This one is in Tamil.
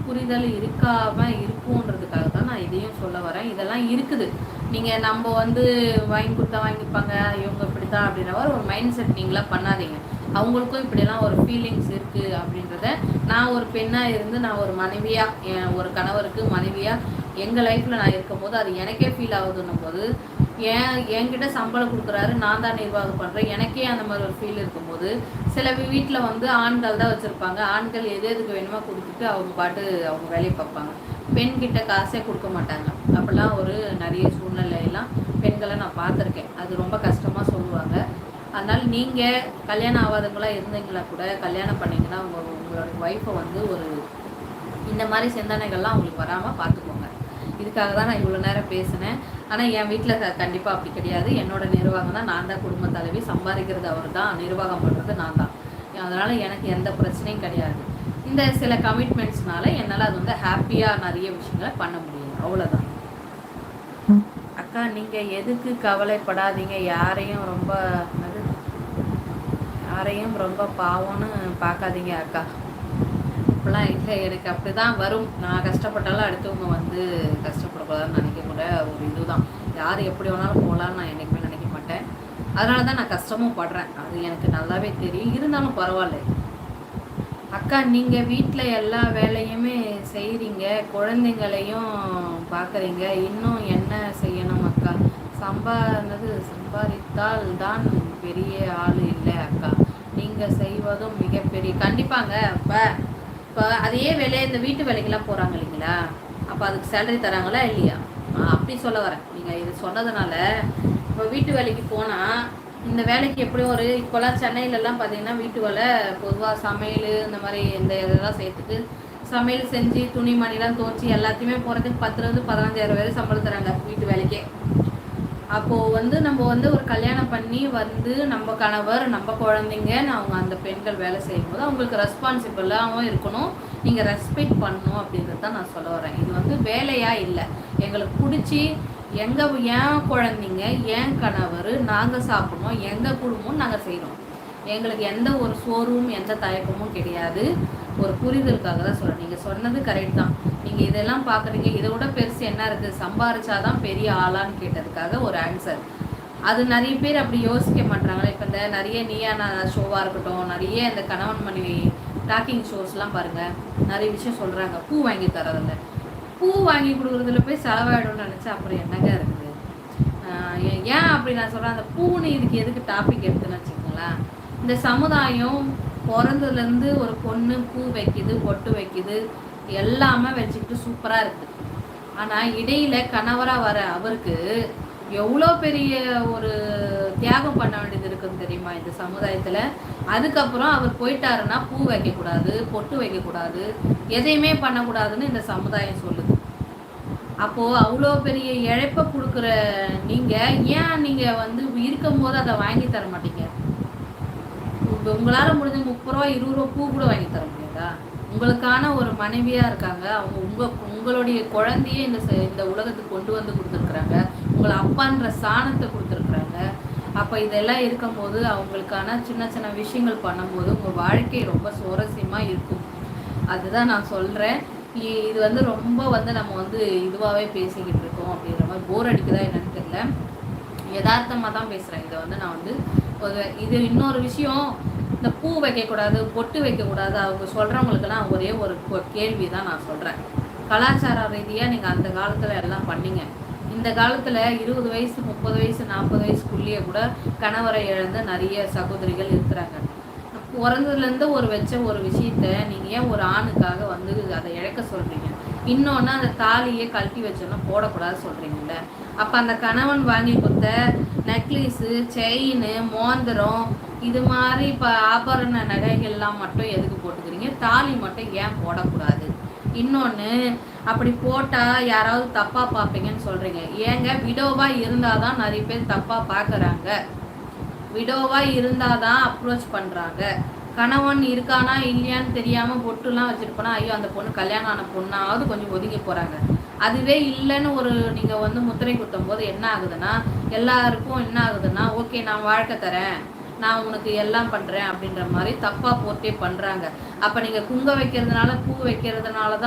புரிதல் இருக்காம இருக்குன்றதுக்காக தான் நான் இதையும் சொல்ல வரேன். இதெல்லாம் இருக்குது. நீங்கள் நம்ம வந்து வாங்கி கொடுத்தா வாங்கிப்பாங்க, இவங்க இப்படி தான் அப்படின்ற மாதிரி ஒரு மைண்ட் செட் நீங்களாம் பண்ணாதீங்க. அவங்களுக்கும் இப்படியெல்லாம் ஒரு ஃபீலிங்ஸ் இருக்குது அப்படின்றத நான் ஒரு பெண்ணாக இருந்து நான் ஒரு மனைவியாக ஒரு கணவருக்கு மனைவியாக எங்கள் லைஃப்பில் நான் இருக்கும்போது அது எனக்கே ஃபீல் ஆகுதுன்னும் போது என்கிட்ட சம்பளம் கொடுக்குறாரு, நான் தான் நிர்வாகம் பண்ணுறேன், எனக்கே அந்த மாதிரி ஒரு ஃபீல் இருக்கும்போது சில வீட்டில் வந்து ஆண்கள் தான் வச்சுருப்பாங்க. ஆண்கள் எதுக்கு வேணுமோ கொடுத்துட்டு அவங்க பாட்டு அவங்க வேலையை பார்ப்பாங்க. பெண்கிட்ட காசே கொடுக்க மாட்டாங்க. அப்படிலாம் ஒரு நிறைய சூழ்நிலையெல்லாம் பெண்களை நான் பார்த்துருக்கேன். அது ரொம்ப கஷ்டமாக சொல்லுவாங்க. அதனால் நீங்கள் கல்யாணம் ஆகாதவங்களாம் இருந்தீங்களா கூட கல்யாணம் பண்ணிங்கன்னா உங்களோட ஒய்ஃபை வந்து ஒரு இந்த மாதிரி சிந்தனைகள்லாம் அவங்களுக்கு வராமல் பார்த்துக்கோங்க. இதுக்காக தான் நான் இவ்வளோ நேரம் பேசினேன். ஆனால் என் வீட்டில் கண்டிப்பாக அப்படி கிடையாது. என்னோட நிர்வாகம் தான், நான் தான் குடும்ப தலைவி, சம்பாதிக்கிறது அவர் தான், நிர்வாகம் பண்ணுறது நான் தான். அதனால் எனக்கு எந்த பிரச்சனையும் கிடையாது. இந்த சில கமிட்மெண்ட்ஸ்னால என்னால் அது வந்து ஹாப்பியாக நிறைய விஷயங்களை பண்ண முடியும். அவ்வளோதான். அக்கா நீங்கள் எதுக்கு கவலைப்படாதீங்க. யாரையும் ரொம்ப பாவம்னு பார்க்காதீங்க அக்கா. அப்படிலாம் இல்லை, எனக்கு அப்படி தான் வரும். நான் கஷ்டப்பட்டாலும் அடுத்தவங்க வந்து கஷ்டப்படக்கூடாதுன்னு நினைக்க கூட ஒரு இதுதான். யார் எப்படி வேணாலும் போகலான்னு நான் என்றைக்குமே நினைக்க மாட்டேன். அதனால தான் நான் கஷ்டமும் படுறேன். அது எனக்கு நல்லாவே தெரியும். இருந்தாலும் பரவாயில்ல அக்கா. நீங்கள் வீட்டில் எல்லா வேலையுமே செய்கிறீங்க, குழந்தைங்களையும் பார்க்குறீங்க, இன்னும் என்ன செய்யணும் அக்கா? சம்பாதித்தால் தான் பெரிய ஆள் இல்லை அக்கா. நீங்கள் செய்வதும் மிகப்பெரிய கண்டிப்பாங்க. இப்போ அதையே வேலையை இந்த வீட்டு வேலைக்கெல்லாம் போகிறாங்க இல்லைங்களா? அப்போ அதுக்கு சேலரி தராங்களா இல்லையா? அப்படி சொல்ல வரேன். நீங்கள் இது சொன்னதுனால இப்போ வீட்டு வேலைக்கு போனால் இந்த வேலைக்கு எப்படியும் ஒரு இப்போலாம் சென்னையிலலாம் பார்த்தீங்கன்னா வீட்டு வேலை பொதுவாக சமையல் இந்த மாதிரி இந்த இதெல்லாம் சேர்த்துட்டு சமையல் செஞ்சு துணிமணிலாம் துவச்சி எல்லாத்தையுமே போகிறதுக்கு 10,000 15,000 வரை சம்பளம் தராங்க வீட்டு வேலைக்கே. அப்போது வந்து நம்ம வந்து ஒரு கல்யாணம் பண்ணி வந்து நம்ம கணவர் நம்ம குழந்தைங்க அவங்க அந்த பெண்கள் வேலை செய்யும்போது அவங்களுக்கு ரெஸ்பான்சிபிளாகவும் இருக்கணும், நீங்கள் ரெஸ்பெக்ட் பண்ணணும் அப்படின்றது தான் நான் சொல்ல வரேன். இது வந்து வேலையாக இல்லை, எங்களுக்கு பிடிச்சி என் குழந்தைங்க என் கணவர் நாங்கள் சாப்பிடணும், எங்கள் குடும்பம் நாங்கள் செய்கிறோம். எங்களுக்கு எந்த ஒரு சோர்வும் எந்த தயக்கமும் கிடையாது. ஒரு புரிதலுக்காக தான் சொல்கிறேன். நீங்கள் சொன்னது கரெக்ட் தான். நீங்கள் இதெல்லாம் பார்க்குறீங்க, இதை விட பெருசு என்ன இருக்குது, சம்பாரிச்சாதான் பெரிய ஆளான்னு கேட்டதுக்காக ஒரு ஆன்சர். அது நிறைய பேர் அப்படி யோசிக்க மாட்டாங்களே. இப்போ இந்த நிறைய நீயான ஷோவாக இருக்கட்டும், நிறைய இந்த கணவன் மனைவி டாக்கிங் ஷோஸ்லாம் பாருங்கள், நிறைய விஷயம் சொல்கிறாங்க. பூ வாங்கி தரதில்ல, பூ வாங்கி கொடுக்குறதுல போய் செலவாயிடும்னு நினச்சா அப்புறம் என்னங்க இருக்குது? ஏன் அப்படி நான் சொல்கிறேன், அந்த பூன்னு இதுக்கு எதுக்கு டாபிக் எடுத்துன்னு வச்சுக்கோங்களேன். இந்த சமுதாயம் பிறந்ததுலேருந்து ஒரு பொண்ணு பூ வைக்குது, பொட்டு வைக்குது, எல்லாமே வச்சுக்கிட்டு சூப்பராக இருக்குது. ஆனால் இடையில கணவராக வர அவருக்கு எவ்வளோ பெரிய ஒரு தியாகம் பண்ண வேண்டியது இருக்குன்னு தெரியுமா இந்த சமுதாயத்தில். அதுக்கப்புறம் அவர் போயிட்டாருன்னா பூ வைக்கக்கூடாது, பொட்டு வைக்கக்கூடாது, எதையுமே பண்ணக்கூடாதுன்னு இந்த சமுதாயம் சொல்லுது. அப்போது அவ்வளோ பெரிய இழைப்பை கொடுக்குற நீங்கள் வந்து இருக்கும் போது அதை வாங்கி தர மாட்டீங்க? உங்களால் முடிஞ்ச 30 ரூபா 20 ரூபா பூ கூட வாங்கி தர முடியாதா? உங்களுக்கான ஒரு மனைவியாக இருக்காங்க, அவங்க உங்களுடைய குழந்தையே இந்த உலகத்துக்கு கொண்டு வந்து கொடுத்துருக்குறாங்க, உங்களை அப்பான்ற சாணத்தை கொடுத்துருக்குறாங்க. அப்போ இதெல்லாம் இருக்கும்போது அவங்களுக்கான சின்ன சின்ன விஷயங்கள் பண்ணும்போது உங்கள் வாழ்க்கை ரொம்ப சுவாரஸ்யமாக இருக்கும். அதுதான் நான் சொல்கிறேன். இது வந்து ரொம்ப வந்து நம்ம வந்து இதுவாகவே பேசிக்கிட்டு இருக்கோம் அப்படின்ற மாதிரி போர் அடிக்குதா என்னன்னு தெரியல. யதார்த்தமாக தான் பேசுகிறேன். இதை வந்து நான் வந்து இது இன்னொரு விஷயம், இந்த பூ வைக்கக்கூடாது, பொட்டு வைக்கக்கூடாது அவங்க சொல்கிறவங்களுக்கெல்லாம் ஒரே ஒரு கேள்வி தான் நான் சொல்கிறேன். கலாச்சார ரீதியாக நீங்கள் அந்த காலத்தில் எல்லாம் பண்ணீங்க. இந்த காலத்தில் 20 வயசு 30 வயசு 40 வயசுக்குள்ளேயே கூட கணவரை இழந்த நிறைய சகோதரிகள் இருக்கிறாங்க. பிறந்ததுலேருந்து வச்ச ஒரு விஷயத்த நீங்கள் ஏன் ஒரு ஆணுக்காக வந்து அதை இழக்க சொல்கிறீங்க? இன்னொன்று அந்த தாலியை கழட்டி வச்சோன்னா போடக்கூடாது சொல்கிறீங்கல்ல. அப்போ அந்த கணவன் வாங்கி கொடுத்த நெக்லீஸு, செயின், மோந்திரம், இது மாதிரி இப்போ ஆபரண நகைகள்லாம் மட்டும் எதுக்கு போட்டுக்கிறீங்க? தாலி மட்டும் ஏன் போடக்கூடாது? இன்னொன்று, அப்படி போட்டால் யாராவது தப்பாக பார்ப்பீங்கன்னு சொல்கிறீங்க. ஏங்க விடோவாக இருந்தால் தான் நிறைய பேர் தப்பாக பார்க்குறாங்க. விடோவாக இருந்தால் தான் அப்ரோச் பண்ணுறாங்க. கணவன் இருக்கானா இல்லையான்னு தெரியாமல் பொட்டுலாம் வச்சுருப்போனா ஐயோ அந்த பொண்ணு கல்யாணம் ஆன பொண்ணாவது கொஞ்சம் ஒதுங்கி போகிறாங்க. அதுவே இல்லைன்னு ஒரு நீங்கள் வந்து முத்திரை குத்தும் போது என்ன ஆகுதுன்னா, எல்லாருக்கும் என்ன ஆகுதுன்னா, ஓகே நான் வாழ்க்கை தரேன், நான் உனக்கு எல்லாம் பண்ணுறேன் அப்படின்ற மாதிரி தப்பாக போட்டே பண்ணுறாங்க. அப்போ நீங்கள் குங்க வைக்கிறதுனால பூ வைக்கிறதுனால தான்